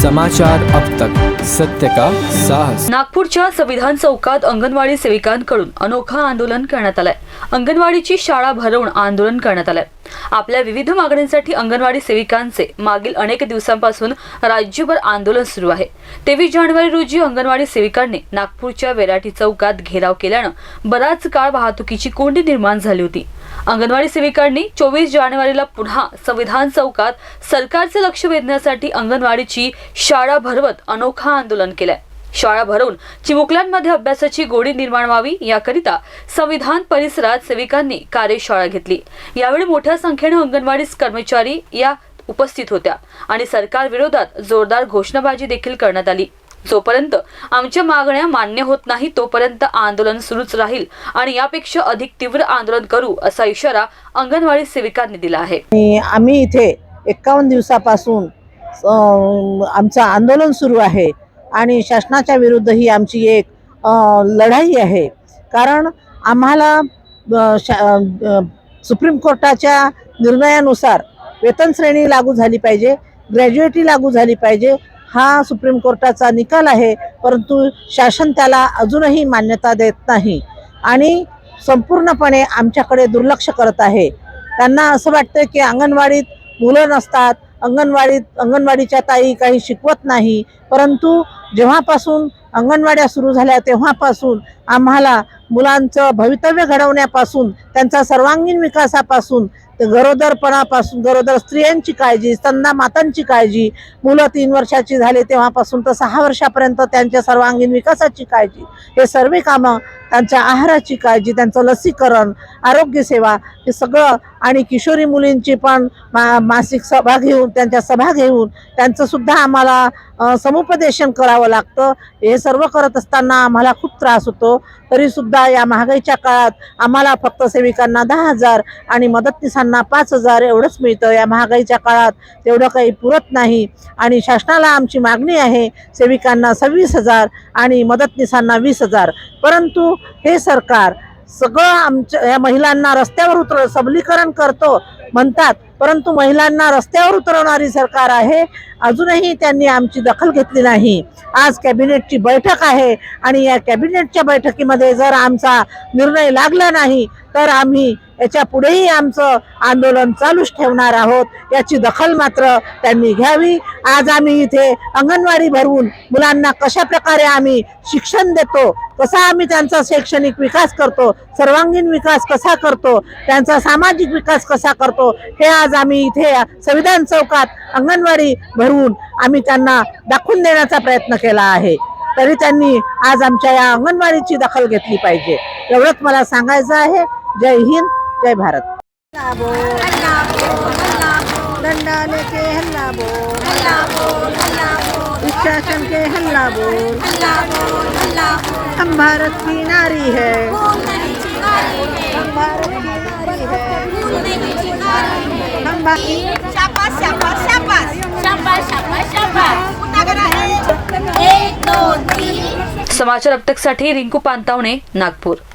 समाचार अब तक, सत्य का साहस। नागपूरच्या संविधान चौकात अंगणवाडी सेविकांकडून अनोखा आंदोलन करण्यात आलंय। अंगणवाडीची शाळा भरवून आंदोलन करण्यात आलंय। आपल्या विविध मागण्यांसाठी अंगणवाडी सेविकांचे मागील अनेक दिवसांपासून राज्यभर आंदोलन सुरू आहे। 23 जानेवारी रोजी अंगणवाडी सेविकांनी नागपूरच्या वेराटी चौकात घेराव केल्यानं बराच काळ वाहतुकीची कोंडी निर्माण झाली होती। अंगणवाडी सेविकांनी 24 जानेवारीला पुन्हा संविधान चौकात सरकारचे लक्ष वेधण्यासाठी अंगणवाडीची शाळा भरवत अनोखा आंदोलन केलंय। शाळा भरवून चिमुकल्यांमध्ये अभ्यासाची गोडी निर्माण व्हावी याकरिता संविधान परिसरात सेविकांनी कार्यशाळा घेतली। यावेळी मोठ्या संख्येने अंगणवाडी कर्मचारी या उपस्थित होत्या आणि सरकार विरोधात जोरदार घोषणाबाजी देखील करण्यात आली। जोपर्यंत आमच्या मागण्या मान्य होत नाही तोपर्यंत आंदोलन सुरूच राहील आणि यापेक्षा अधिक तीव्र आंदोलन करू असा इशारा अंगणवाडी सेविकांनी दिला आहे। आम्ही इथे 51 दिवसापासून आमचं आंदोलन सुरू आहे आणि शासनाच्या विरुद्ध ही आमची एक लढाई आहे। कारण आम्हाला सुप्रीम कोर्टाच्या निर्णयानुसार वेतन श्रेणी लागू झाली पाहिजे, ग्रॅज्युएटी लागू झाली पाहिजे, हा सुप्रीम कोर्टाचा निकाल आहे। परंतु शासन त्याला अजूनही मान्यता देत नाही आणि संपूर्णपणे आमच्याकडे दुर्लक्ष करत आहे। त्यांना असं वाटतं की अंगणवाडीत मुलं नसतात, अंगणवाडीच्या ताई काही शिकवत नाही। परंतु जेव्हापासून अंगणवाड्या सुरू झाल्या तेव्हापासून आम्हाला मुलांचं भवितव्य घडवण्यापासून, त्यांचा सर्वांगीण विकासापासून, गरोदरपणापासून, गरोदर स्त्रियांची काळजी, स्तनदा मातांची काळजी, मुलं 3 वर्षाची झाले तेव्हापासून तर 6 वर्षापर्यंत त्यांच्या सर्वांगीण विकासाची काळजी, हे सर्व कामं, त्यांच्या आहाराची काळजी, त्यांचं लसीकरण, आरोग्य सेवा हे सगळं आणि किशोरी मुलींची पण मासिक सभा घेऊन, त्यांच्या सभा घेऊन त्यांचं सुद्धा आम्हाला समुपदेशन करावं लागतं। हे सर्व करत असताना आम्हाला खूप त्रास होतो। तरी सुद्धा या महागाईच्या काळात आम्हाला फक्त सेविकांना 10,000 आणि मदतनीसांना 5,000 एवढंच मिळतं। या महागाईच्या काळात तेवढं काही पुरत नाही आणि शासनाला आमची मागणी आहे सेविकांना 26,000 आणि मदतनीसांना 20,000। परंतु हे सरकार सगळं आमच्या या महिलांना रस्त्यावर सबलीकरण करतो म्हणतात, परंतु महिलांना रस्त्यावर उतरवणारी सरकार आहे। अजूनही त्यांनी आमची दखल घेतली नाही। आज कॅबिनेटची बैठक आहे आणि या कॅबिनेटच्या बैठकीमध्ये जर आमचा निर्णय लागला नाही तर आम्ही याच्या पुढेही आमचं आंदोलन चालूच ठेवणार आहोत। याची दखल मात्र त्यांनी घ्यावी। आज आम्ही इथे अंगणवाडी भरवून मुलांना कशा प्रकारे आम्ही शिक्षण देतो, कसा आम्ही त्यांचा शैक्षणिक विकास करतो, सर्वांगीण विकास कसा करतो, त्यांचा सामाजिक विकास कसा करतो, हे आज आम्ही इथे संविधान चौकात अंगणवाडी भरवून आम्ही त्यांना दाखवून देण्याचा प्रयत्न केला आहे। तरी त्यांनी आज आमच्या या अंगणवाडीची दखल घेतली पाहिजे, एवढंच मला सांगायचं आहे। जय हिंद, जय भारत। डंडा लेके हल्ला बोल, शासन के हल्ला बोल, हम भारत की नारी है, हम भारत की नारी है, हम शाबाश शाबाश शाबाश शाबाश शाबाश शाबाश। 1 2 3 समाचार अब तक साठी रिंकू पांतावणे, नागपूर।